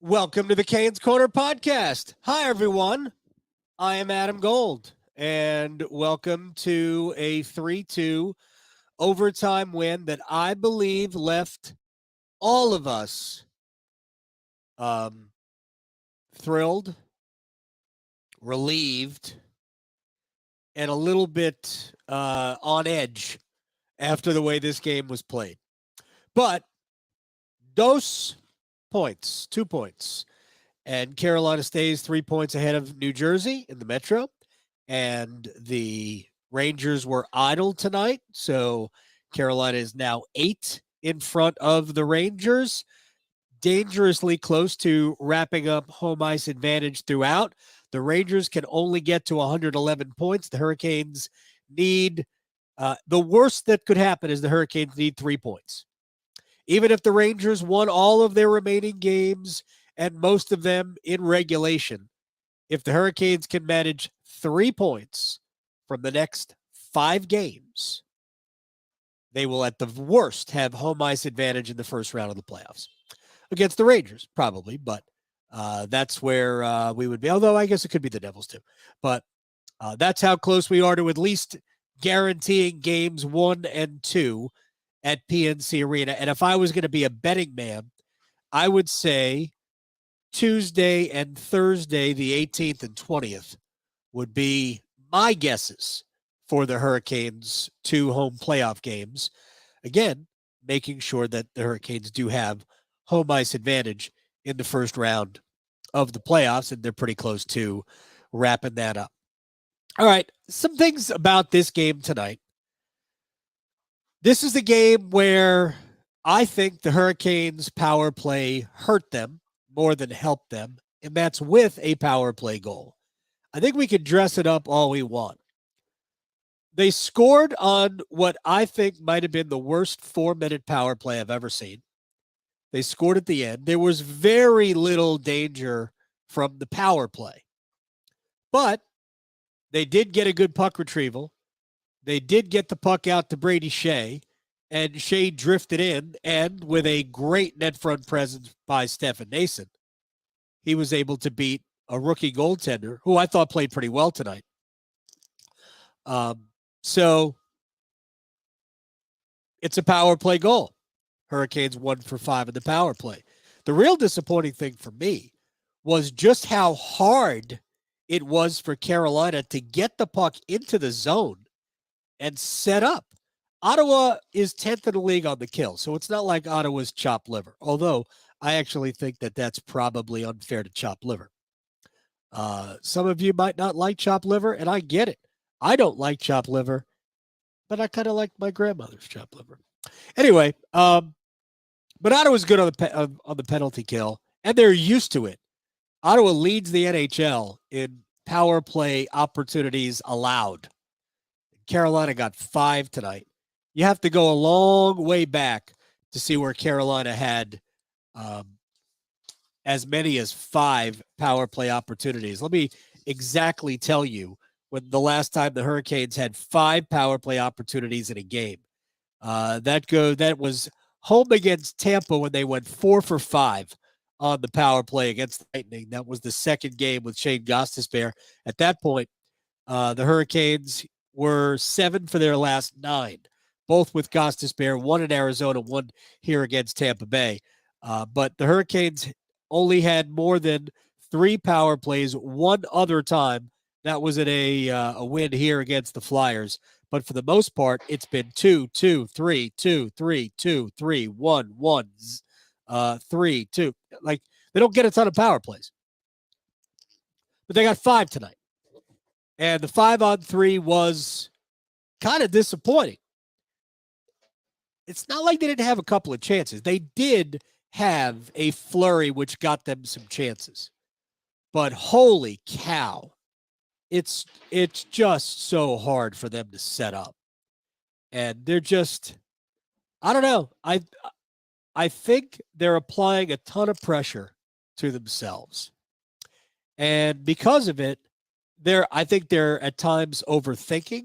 Welcome to the Canes Corner podcast. Hi, everyone. I am Adam Gold, and welcome to a 3-2 overtime win that I believe left all of us um, thrilled, relieved, and a little bit on edge after the way this game was played. But those points, 2 points. And Carolina stays 3 points ahead of New Jersey in the Metro. And the Rangers were idle tonight. So Carolina is now 8 in front of the Rangers, dangerously close to wrapping up home ice advantage throughout. The Rangers can only get to 111 points. The Hurricanes need the worst that could happen is the Hurricanes need 3 points. Even if the Rangers won all of their remaining games and most of them in regulation, if the Hurricanes can manage 3 points from the next 5 games, they will at the worst have home ice advantage in the first round of the playoffs against the Rangers, probably. But that's where we would be. Although I guess it could be the Devils too. But that's how close we are to at least guaranteeing games 1 and 2 at PNC Arena. And if I was going to be a betting man, I would say Tuesday and Thursday, the 18th and 20th, would be my guesses for the Hurricanes' 2 home playoff games. Again, making sure that the Hurricanes do have home ice advantage in the first round of the playoffs, and they're pretty close to wrapping that up. All right, some things about this game tonight. This is the game where I think the Hurricanes' power play hurt them more than helped them, and that's with a power play goal. I think we can dress it up all we want. They scored on what I think might have been the worst 4-minute power play I've ever seen. They scored at the end. There was very little danger from the power play, but they did get a good puck retrieval. They did get the puck out to Brady Shea, and Shea drifted in, and with a great net front presence by Stefan Nason, he was able to beat a rookie goaltender who I thought played pretty well tonight. So it's a power play goal. Hurricanes 1 for 5 in the power play. The real disappointing thing for me was just how hard it was for Carolina to get the puck into the zone and set up. Ottawa is 10th in the league on the kill, so it's not like Ottawa's chopped liver, although I actually think that that's probably unfair to chop liver. Some of you might not like chopped liver, and I get it. I don't like chopped liver, but I kind of like my grandmother's chopped liver. Anyway, but Ottawa's good on the penalty kill, and they're used to it. Ottawa leads the NHL in power play opportunities allowed. Carolina got 5 tonight. You have to go a long way back to see where Carolina had as many as 5 power play opportunities. Let me exactly tell you when the last time the Hurricanes had 5 power play opportunities in a game. That was home against Tampa when they went 4 for 5 on the power play against the Lightning. That was the second game with Shane Gostisbehere. At that point, the Hurricanes were 7 for their last 9, both with Gostisbehere, 1 in Arizona, 1 here against Tampa Bay. But the Hurricanes only had more than 3 power plays one other time. That was in a win here against the Flyers. But for the most part, it's been 2, 2, 3, 2, 3, 2, 3, 1, 1, 3, 2. Like, they don't get a ton of power plays. But they got 5 tonight. And the 5-on-3 was kind of disappointing. It's not like they didn't have a couple of chances. They did have a flurry which got them some chances. But holy cow, it's just so hard for them to set up. And they're just, I don't know. I think they're applying a ton of pressure to themselves. And because of it, I think they're at times overthinking.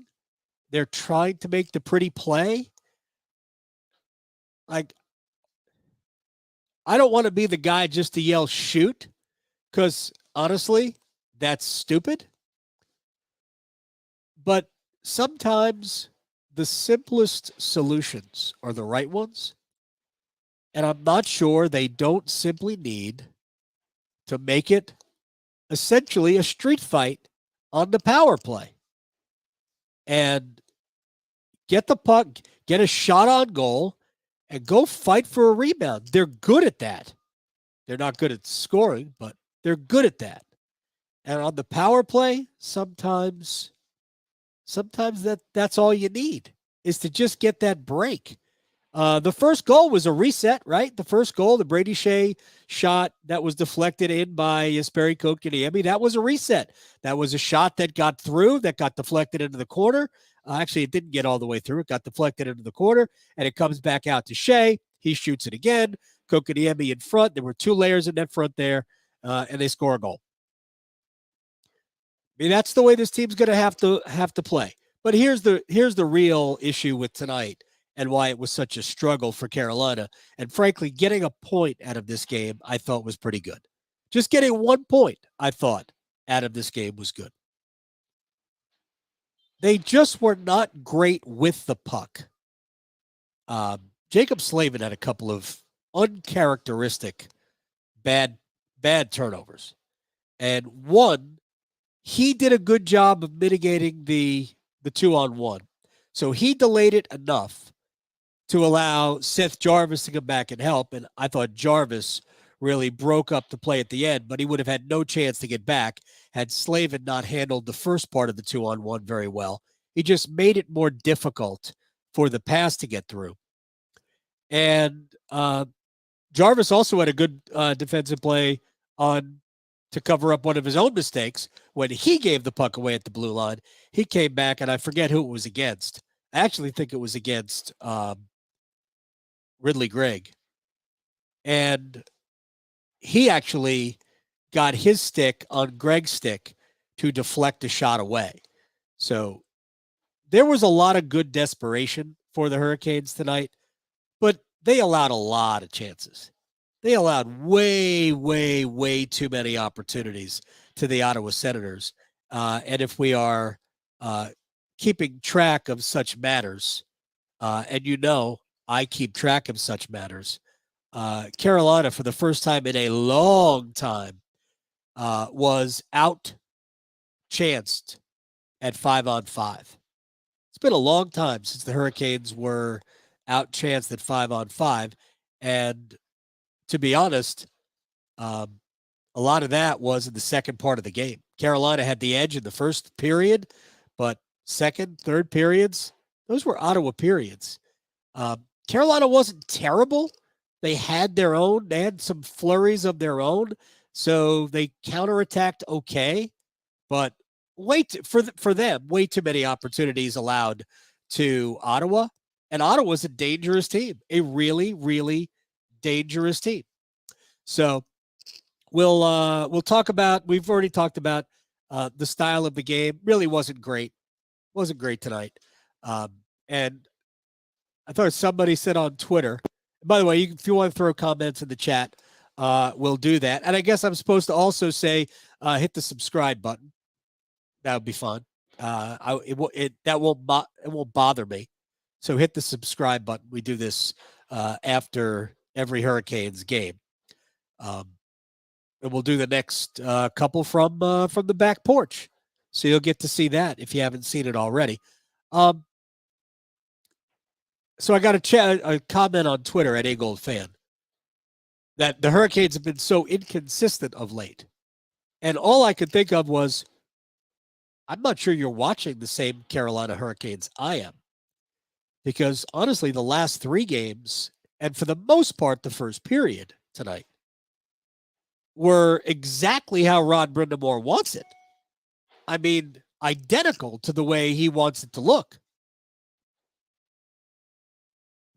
They're trying to make the pretty play. Like, I don't want to be the guy just to yell shoot, because honestly, that's stupid. But sometimes the simplest solutions are the right ones. And I'm not sure they don't simply need to make it essentially a street fight on the power play and get the puck, get a shot on goal, and go fight for a rebound. They're good at that. They're not good at scoring, but they're good at that. And on the power play, sometimes that's all you need is to just get that break. The first goal was a reset, right? The first goal, the Brady Shea shot that was deflected in by Jesperi Kotkaniemi, that was a reset. That was a shot that got through, that got deflected into the corner. Actually, it didn't get all the way through. It got deflected into the corner, and it comes back out to Shea. He shoots it again. Kotkaniemi in front. There were two layers in that front there, and they score a goal. I mean, that's the way this team's going to have to play. But here's the real issue with tonight and why it was such a struggle for Carolina. And frankly, getting a point out of this game, I thought was pretty good. Just getting 1 point, I thought, out of this game was good. They just were not great with the puck. Jacob Slavin had a couple of uncharacteristic bad turnovers. And one, he did a good job of mitigating the 2-on-1. So he delayed it enough to allow Seth Jarvis to come back and help. And I thought Jarvis really broke up the play at the end, but he would have had no chance to get back had Slavin not handled the first part of the 2-on-1 very well. He just made it more difficult for the pass to get through. And Jarvis also had a good defensive play to cover up one of his own mistakes when he gave the puck away at the blue line. He came back, and I forget who it was against. I actually think it was against Ridley Gregg. And he actually got his stick on Gregg's stick to deflect a shot away. So there was a lot of good desperation for the Hurricanes tonight, but they allowed a lot of chances. They allowed way, way, way too many opportunities to the Ottawa Senators. And if we are keeping track of such matters, and you know I keep track of such matters, Carolina, for the first time in a long time, was out-chanced at 5-on-5. It's been a long time since the Hurricanes were out-chanced at 5-on-5. And to be honest, a lot of that was in the second part of the game. Carolina had the edge in the first period, but second, third periods, those were Ottawa periods. Carolina wasn't terrible. They had their own. They had some flurries of their own, so they counterattacked okay. But for them, way too many opportunities allowed to Ottawa. And Ottawa's a dangerous team, a really, really dangerous team. So we'll talk about. We've already talked about the style of the game. Really wasn't great. Wasn't great tonight. And I thought somebody said on Twitter. By the way, if you want to throw comments in the chat, we'll do that. And I guess I'm supposed to also say hit the subscribe button. That would be fun. It won't bother me. So hit the subscribe button. We do this after every Hurricanes game. And we'll do the next couple from the back porch. So you'll get to see that if you haven't seen it already. So I got a comment on Twitter at AGoldFan that the Hurricanes have been so inconsistent of late. And all I could think of was, I'm not sure you're watching the same Carolina Hurricanes I am. Because honestly, the last three games, and for the most part, the first period tonight, were exactly how Rod Brind'Amour wants it. I mean, identical to the way he wants it to look.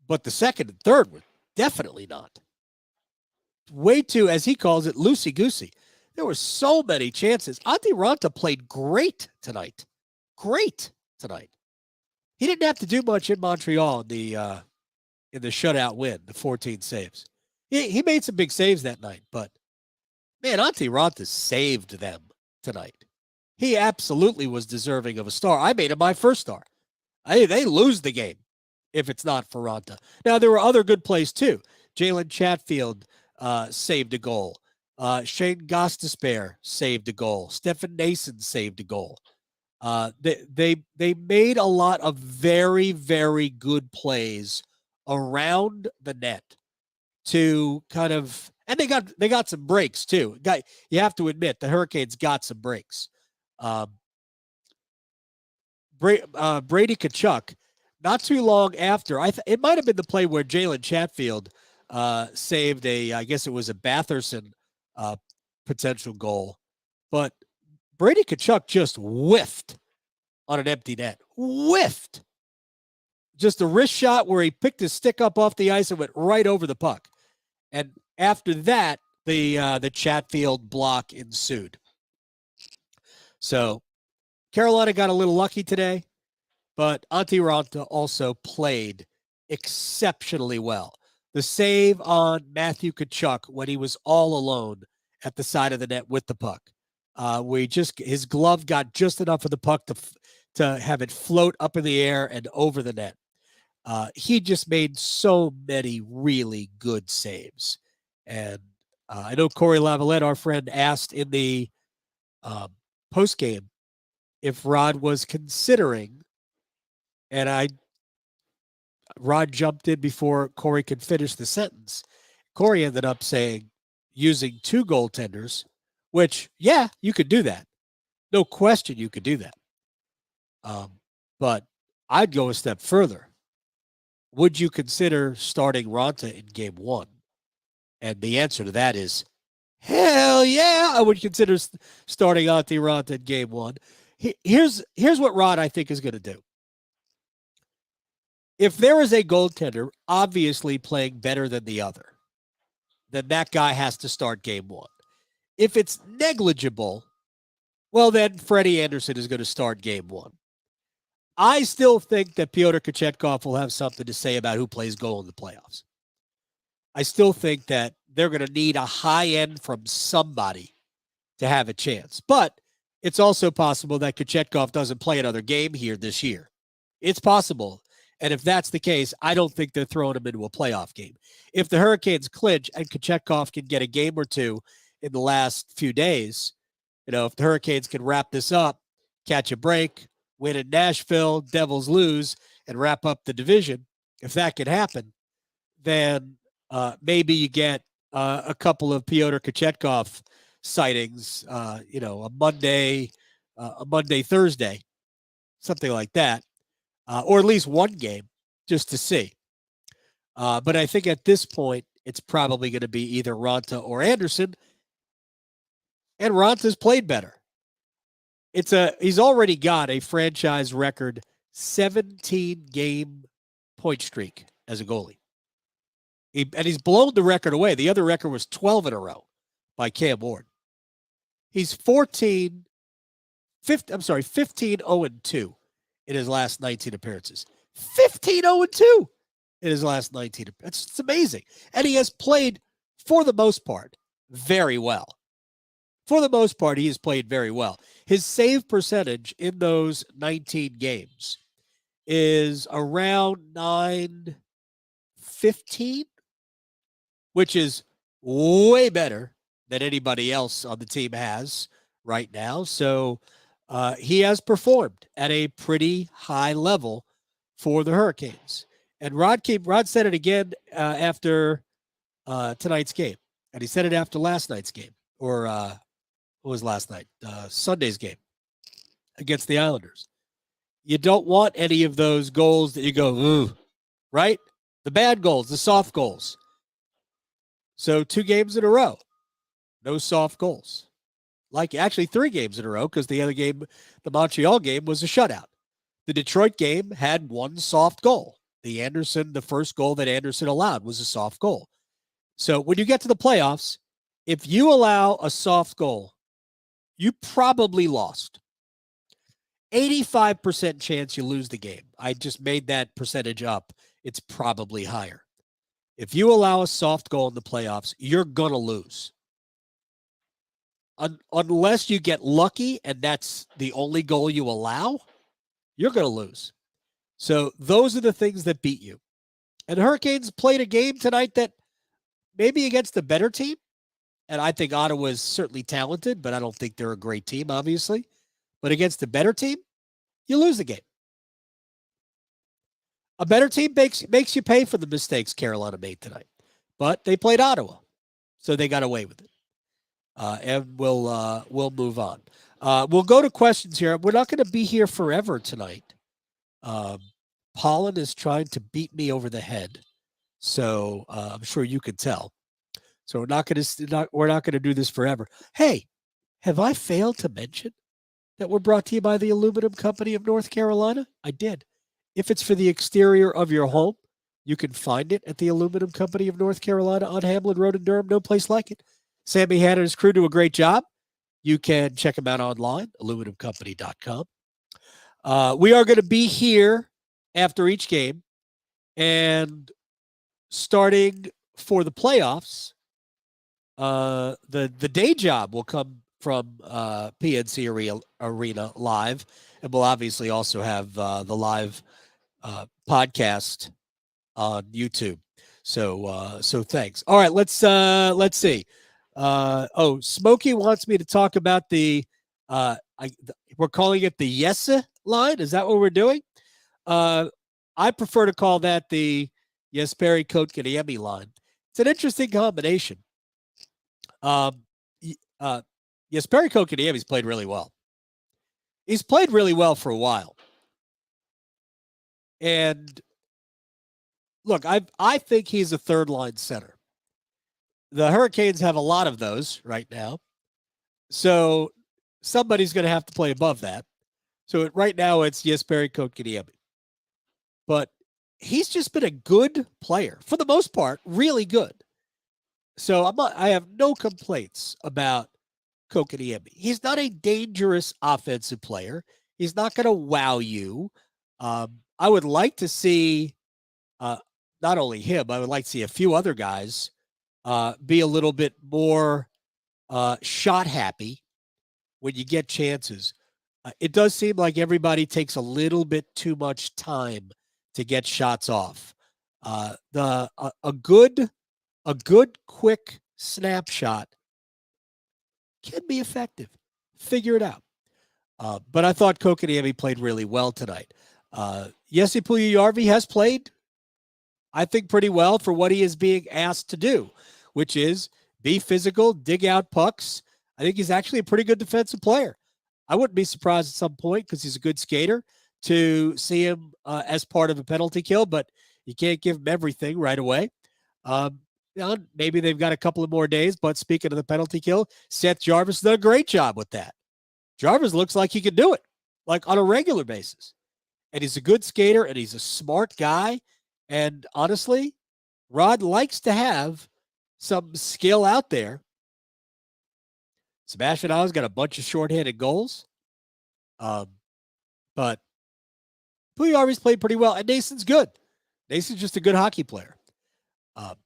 But the second and third were definitely not. Way too, as he calls it, loosey-goosey. There were so many chances. Antti Ranta played great tonight. Great tonight. He didn't have to do much in Montreal in the shutout win, the 14 saves. He made some big saves that night, but man, Antti Ranta saved them tonight. He absolutely was deserving of a star. I made him my first star. They lose the game if it's not for Ranta. Now, there were other good plays, too. Jalen Chatfield saved a goal. Shane Gostisbehere saved a goal. Stefan Nason saved a goal. They made a lot of very, very good plays around the net to kind of, and they got some breaks too. You have to admit the Hurricanes got some breaks. Brady Tkachuk, not too long after, it might have been the play where Jalen Chatfield saved I guess it was a Batherson potential goal, but Brady Tkachuk just whiffed on an empty net. Whiffed. Just a wrist shot where he picked his stick up off the ice and went right over the puck. And after that, the Chatfield block ensued. So Carolina got a little lucky today, but Antti Ranta also played exceptionally well. The save on Matthew Tkachuk when he was all alone at the side of the net with the puck. His glove got just enough of the puck to have it float up in the air and over the net. He just made so many really good saves. And I know Corey Lavalette, our friend, asked in the postgame if Rod was considering, and Rod jumped in before Corey could finish the sentence. Corey ended up saying using 2 goaltenders, which, yeah, you could do that. No question you could do that. But I'd go a step further. Would you consider starting Ranta in game 1? And the answer to that is, hell yeah, I would consider starting Antti Ranta in game 1. Here's what Rod, I think, is going to do. If there is a goaltender obviously playing better than the other, then that guy has to start game 1. If it's negligible, well, then Freddie Anderson is going to start game 1. I still think that Pyotr Kochetkov will have something to say about who plays goal in the playoffs. I still think that they're going to need a high end from somebody to have a chance. But it's also possible that Kochetkov doesn't play another game here this year. It's possible. And if that's the case, I don't think they're throwing him into a playoff game. If the Hurricanes clinch and Kochetkov can get a game or two in the last few days, if the Hurricanes can wrap this up, catch a break, win in Nashville, Devils lose, and wrap up the division, if that could happen, then maybe you get a couple of Pyotr Kochetkov sightings, a Monday, Thursday, something like that, or at least one game just to see. But I think at this point, it's probably going to be either Ranta or Anderson, and Ranta's played better. He's already got a franchise record 17-game point streak as a goalie. And he's blown the record away. The other record was 12 in a row by Cam Ward. He's 15-0-2 in his last 19 appearances. 15-0-2 in his last 19 appearances. It's amazing. And he has played, for the most part, very well. For the most part, he has played very well. His save percentage in those 19 games is around .915, which is way better than anybody else on the team has right now. So he has performed at a pretty high level for the Hurricanes. And Rod said it again after tonight's game. And he said it after last night's game, or what was last night? Sunday's game against the Islanders. You don't want any of those goals that you go, ooh, right? The bad goals, the soft goals. So 2 games in a row, no soft goals. Actually 3 games in a row, because the other game, the Montreal game, was a shutout. The Detroit game had 1 soft goal. The first goal that Anderson allowed was a soft goal. So when you get to the playoffs, if you allow a soft goal, you probably lost. 85% chance you lose the game. I just made that percentage up. It's probably higher. If you allow a soft goal in the playoffs, you're going to lose. Unless you get lucky and that's the only goal you allow, you're going to lose. So those are the things that beat you. And the Hurricanes played a game tonight that maybe against the better team. And I think Ottawa is certainly talented, but I don't think they're a great team, obviously. But against the better team, you lose the game. A better team makes you pay for the mistakes Carolina made tonight. But they played Ottawa, so they got away with it. And we'll move on. We'll go to questions here. We're not going to be here forever tonight. Pollen is trying to beat me over the head, so I'm sure you can tell. So we're not going to do this forever. Hey, have I failed to mention that we're brought to you by the Aluminum Company of North Carolina? I did. If it's for the exterior of your home, you can find it at the Aluminum Company of North Carolina on Hamlin Road in Durham. No place like it. Sammy Hanna and his crew do a great job. You can check them out online, aluminumcompany.com. We are going to be here after each game, and starting for the playoffs, the day job will come from PNC Arena live, and we'll obviously also have the live podcast on YouTube. So thanks. All right, let's see. Smokey wants me to talk about we're calling it the Yesa line. Is that what we're doing? I prefer to call that the Jesperi Kotkaniemi line. It's an interesting combination. Jesperi Kotkaniemi's played really well. He's played really well for a while. And look, I think he's a third-line center. The Hurricanes have a lot of those right now. So somebody's going to have to play above that. So right now it's Jesperi Kotkaniemi. But he's just been a good player, for the most part, really good. So I have no complaints about Kotkaniemi. He's not a dangerous offensive player. He's not going to wow you. I would like to see not only him, I would like to see a few other guys be a little bit more shot happy when you get chances. It does seem like everybody takes a little bit too much time to get shots off. A good quick snapshot can be effective. Figure it out. But I thought Kotkaniemi played really well tonight. Jesse Puljujarvi has played, I think, pretty well for what he is being asked to do, which is be physical, dig out pucks. I think he's actually a pretty good defensive player. I wouldn't be surprised at some point, because he's a good skater, to see him as part of a penalty kill, but you can't give him everything right away. Maybe they've got a couple of more days, but speaking of the penalty kill, Seth Jarvis done a great job with that. Jarvis looks like he can do it, like on a regular basis. And he's a good skater, and he's a smart guy. And honestly, Rod likes to have some skill out there. Sebastian Aho's got a bunch of shorthanded goals. But Puljujarvi's played pretty well, and Nason's good. Nason's just a good hockey player.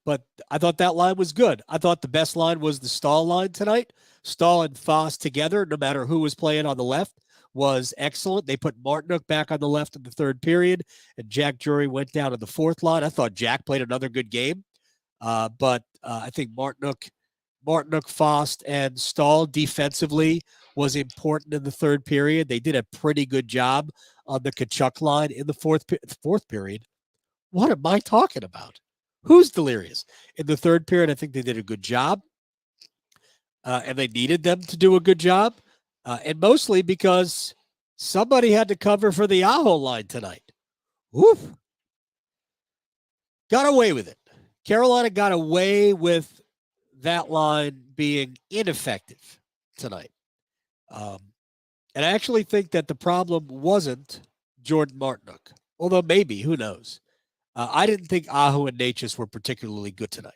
But I thought that line was good. I thought the best line was the Stahl line tonight. Stahl and Foss together, no matter who was playing on the left, was excellent. They put Martinook back on the left in the third period, and Jack Drury went down to the fourth line. I thought Jack played another good game. But I think Martinook, Foss, and Stahl defensively was important in the third period. They did a pretty good job on the Tkachuk line in the fourth period. What am I talking about? Who's delirious? In the third period, I think they did a good job. And they needed them to do a good job. And mostly because somebody had to cover for the Aho line tonight. Woof. Got away with it. Carolina got away with that line being ineffective tonight. And I actually think that the problem wasn't Jordan Martinook. Although maybe, who knows? I didn't think Aho and Natchez were particularly good tonight.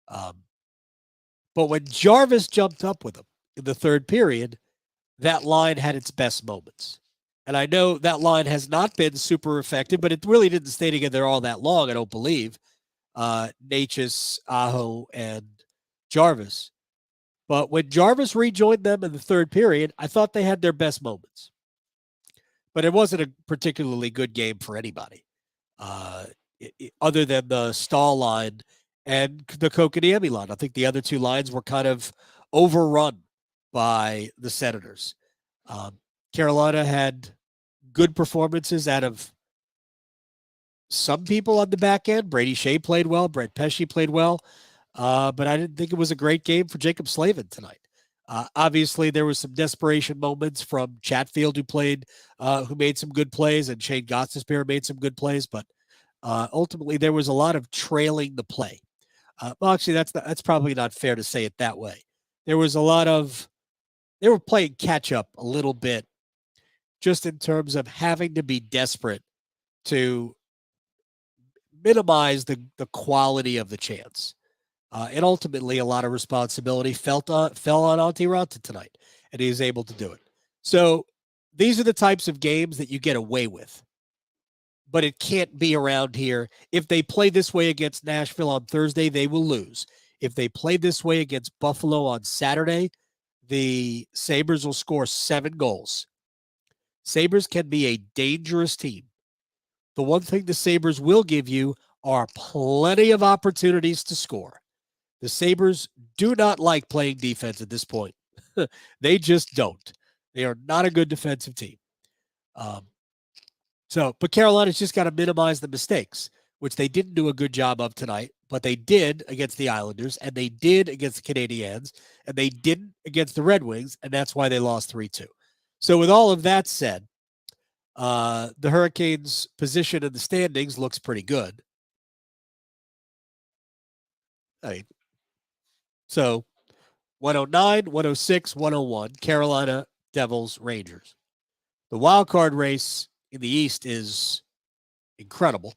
But when Jarvis jumped up with him in the third period, that line had its best moments. And I know that line has not been super effective, but it really didn't stay together all that long, I don't believe. Natchez, Aho, and Jarvis. But when Jarvis rejoined them in the third period, I thought they had their best moments. But it wasn't a particularly good game for anybody, other than the Stahl line and the Kokaniemi line. I think the other two lines were kind of overrun by the Senators. Carolina had good performances out of some people on the back end. Brady Shea played well. Brett Pesce played well. But I didn't think it was a great game for Jacob Slavin tonight. Obviously, there was some desperation moments from Chatfield, who made some good plays, and Shane Gostisbehere made some good plays. But ultimately, there was a lot of trailing the play. Well, actually, that's probably not fair to say it that way. There was a lot of they were playing catch up a little bit, just in terms of having to be desperate to minimize the quality of the chance. And ultimately, a lot of responsibility fell on Antti Raanta tonight, and he was able to do it. So these are the types of games that you get away with. But it can't be around here. If they play this way against Nashville on Thursday, they will lose. If they play this way against Buffalo on Saturday, the Sabres will score 7 goals. Sabres can be a dangerous team. The one thing the Sabres will give you are plenty of opportunities to score. The Sabres do not like playing defense at this point. They just don't. They are not a good defensive team. But Carolina's just got to minimize the mistakes, which they didn't do a good job of tonight, but they did against the Islanders, and they did against the Canadiens, and they didn't against the Red Wings, and that's why they lost 3-2. So with all of that said, the Hurricanes' position in the standings looks pretty good. So 109, 106, 101, Carolina, Devils, Rangers. The wild card race in the East is incredible.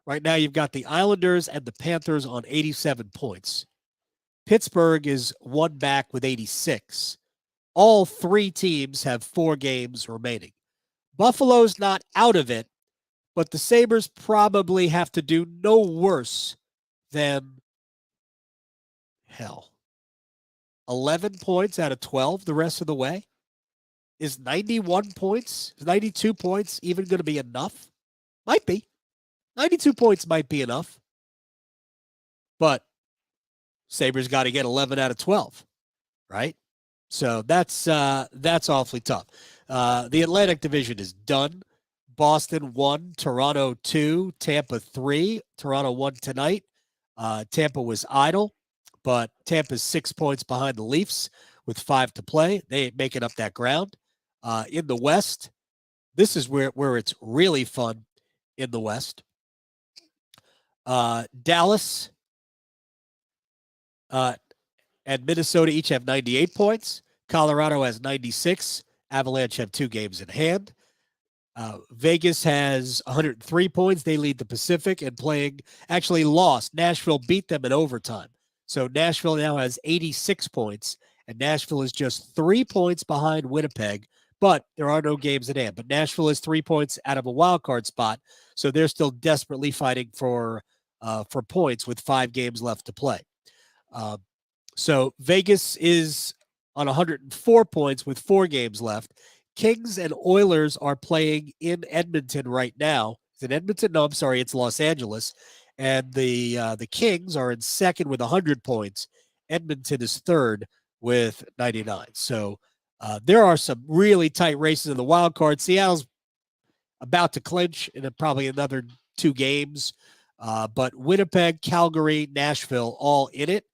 Right now, you've got the Islanders and the Panthers on 87 points. Pittsburgh is one back with 86. All 3 teams have 4 games remaining. Buffalo's not out of it, but the Sabres probably have to do no worse than 11 points out of 12 the rest of the way. Is 91 points, is 92 points even going to be enough? Might be. 92 points might be enough. But Sabres got to get 11 out of 12, right? So that's awfully tough. The Atlantic Division is done. Boston 1, Toronto 2, Tampa 3. Toronto won tonight. Tampa was idle, but Tampa's 6 points behind the Leafs with 5 to play. They ain't making up that ground. In the West, this is where it's really fun in the West. Dallas and Minnesota each have 98 points. Colorado has 96. Avalanche have 2 games in hand. Vegas has 103 points. They lead the Pacific and actually lost. Nashville beat them in overtime. So Nashville now has 86 points, and Nashville is just 3 points behind Winnipeg, but there are no games in hand. But Nashville is 3 points out of a wild card spot, so they're still desperately fighting for points with 5 games left to play. So Vegas is on 104 points with 4 games left. Kings and Oilers are playing in Edmonton right now. Is it Edmonton? No, I'm sorry. It's Los Angeles. And the Kings are in second with 100 points. Edmonton is third with 99. So there are some really tight races in the wild card. Seattle's about to clinch in probably another 2 games. But Winnipeg, Calgary, Nashville all in it.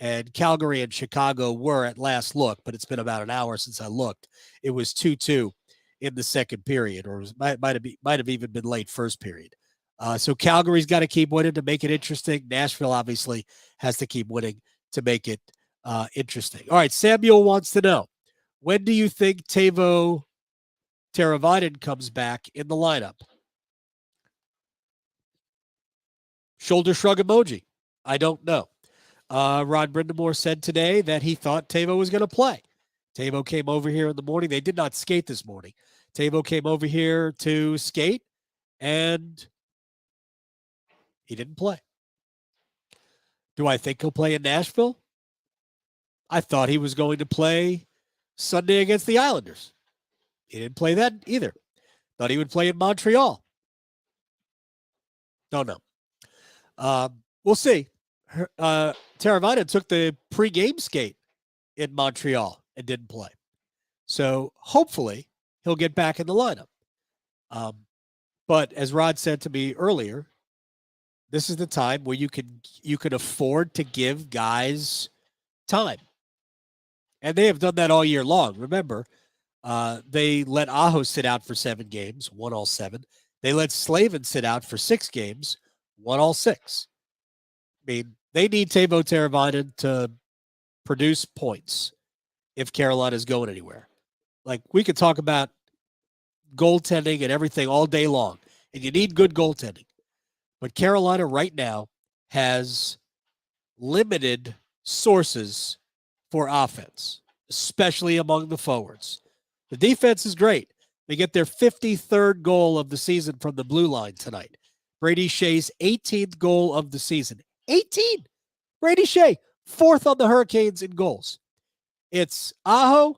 And Calgary and Chicago were at last look, but it's been about an hour since I looked. It was 2-2 in the second period, or might have even been late first period. So Calgary's got to keep winning to make it interesting. Nashville obviously has to keep winning to make it interesting. All right, Samuel wants to know, when do you think Teuvo Teravainen comes back in the lineup? Shoulder shrug emoji. I don't know. Rod Brindamore said today that he thought Teuvo was going to play. Teuvo came over here in the morning. They did not skate this morning. Teuvo came over here to skate, and he didn't play. Do I think he'll play in Nashville? I thought he was going to play Sunday against the Islanders. He didn't play that either. Thought he would play in Montreal. Don't know. We'll see. Teravainen took the pregame skate in Montreal and didn't play. So hopefully he'll get back in the lineup. But as Rod said to me earlier, this is the time where you can afford to give guys time. And they have done that all year long. Remember, they let Aho sit out for 7 games, won all 7. They let Slavin sit out for 6 games, won all 6. I mean, they need Teuvo Teravainen to produce points if Carolina's going anywhere. Like, we could talk about goaltending and everything all day long, and you need good goaltending. But Carolina right now has limited sources for offense, especially among the forwards. The defense is great. They get their 53rd goal of the season from the blue line tonight. Brady Shea's 18th goal of the season. 18! Brady Shea, 4th on the Hurricanes in goals. It's Aho,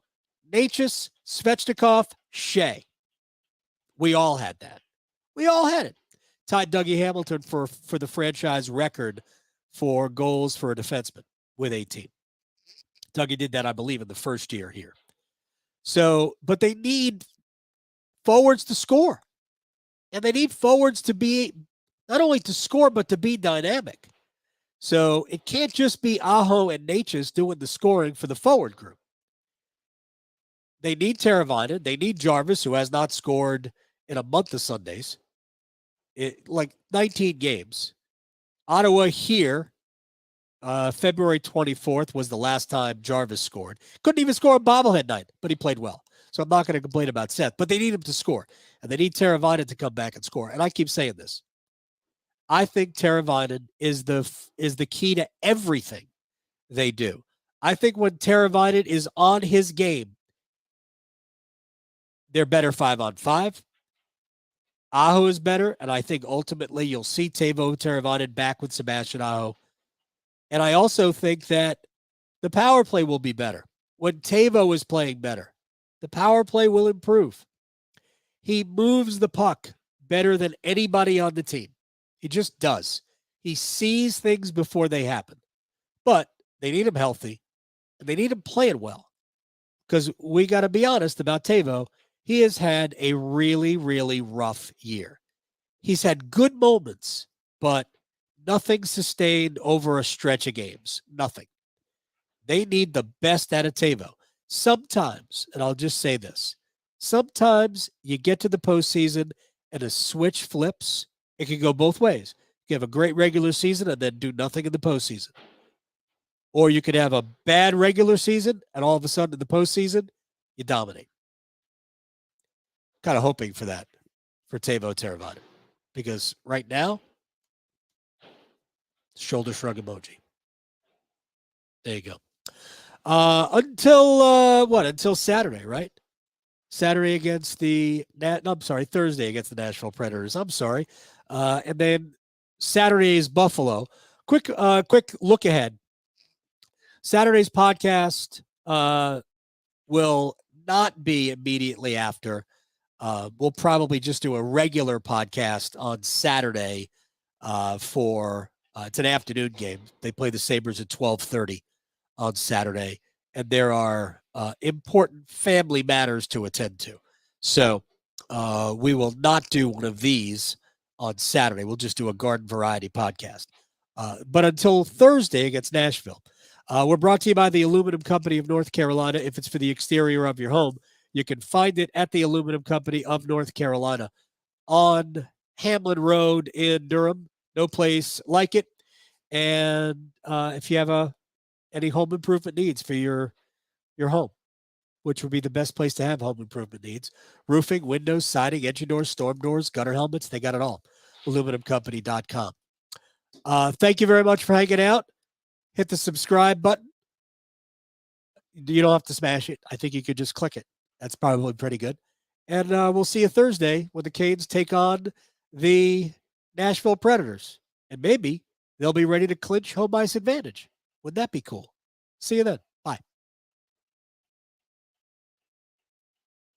Necas, Svechnikov, Shea. We all had that. We all had it. Tied Dougie Hamilton for the franchise record for goals for a defenseman with 18. Dougie did that, I believe, in the first year here. So, but they need forwards to score. And they need forwards to be, not only to score, but to be dynamic. So it can't just be Aho and Necas doing the scoring for the forward group. They need Teravainen. They need Jarvis, who has not scored in a month of Sundays. Like 19 games. Ottawa here, February 24th was the last time Jarvis scored. Couldn't even score on bobblehead night, but he played well. So I'm not going to complain about Seth, but they need him to score. And they need Teravainen to come back and score. And I keep saying this. I think Teravainen is the key to everything they do. I think when Teravainen is on his game, they're better 5-on-5. Aho is better, and I think ultimately you'll see Teuvo Teravainen back with Sebastian Aho. And I also think that the power play will be better. When Teuvo is playing better, the power play will improve. He moves the puck better than anybody on the team. He just does. He sees things before they happen. But they need him healthy, and they need him playing well. Because we got to be honest about Teuvo. He has had a really, really rough year. He's had good moments, but nothing sustained over a stretch of games. Nothing. They need the best out of Teuvo. Sometimes, and I'll just say this, sometimes you get to the postseason and a switch flips. It can go both ways. You have a great regular season and then do nothing in the postseason. Or you could have a bad regular season and all of a sudden in the postseason, you dominate. Kind of hoping for that for Teuvo Teravainen. Because right now, shoulder shrug emoji. There you go. Until Saturday, right? Saturday against Thursday against the Nashville Predators. I'm sorry. And then Saturday is Buffalo. Quick look ahead. Saturday's podcast will not be immediately after. We'll probably just do a regular podcast on Saturday for it's an afternoon game. They play the Sabres at 12:30 on Saturday, and there are important family matters to attend to. So we will not do one of these on Saturday. We'll just do a garden variety podcast. But until Thursday against Nashville, we're brought to you by the Aluminum Company of North Carolina. If it's for the exterior of your home, you can find it at the Aluminum Company of North Carolina on Hamlin Road in Durham. No place like it. And if you have any home improvement needs for your home, which would be the best place to have home improvement needs, roofing, windows, siding, engine doors, storm doors, gutter helmets, they got it all. AluminumCompany.com. Thank you very much for hanging out. Hit the subscribe button. You don't have to smash it. I think you could just click it. That's probably pretty good. And we'll see you Thursday when the Canes take on the Nashville Predators. And maybe they'll be ready to clinch home ice advantage. Wouldn't that be cool? See you then.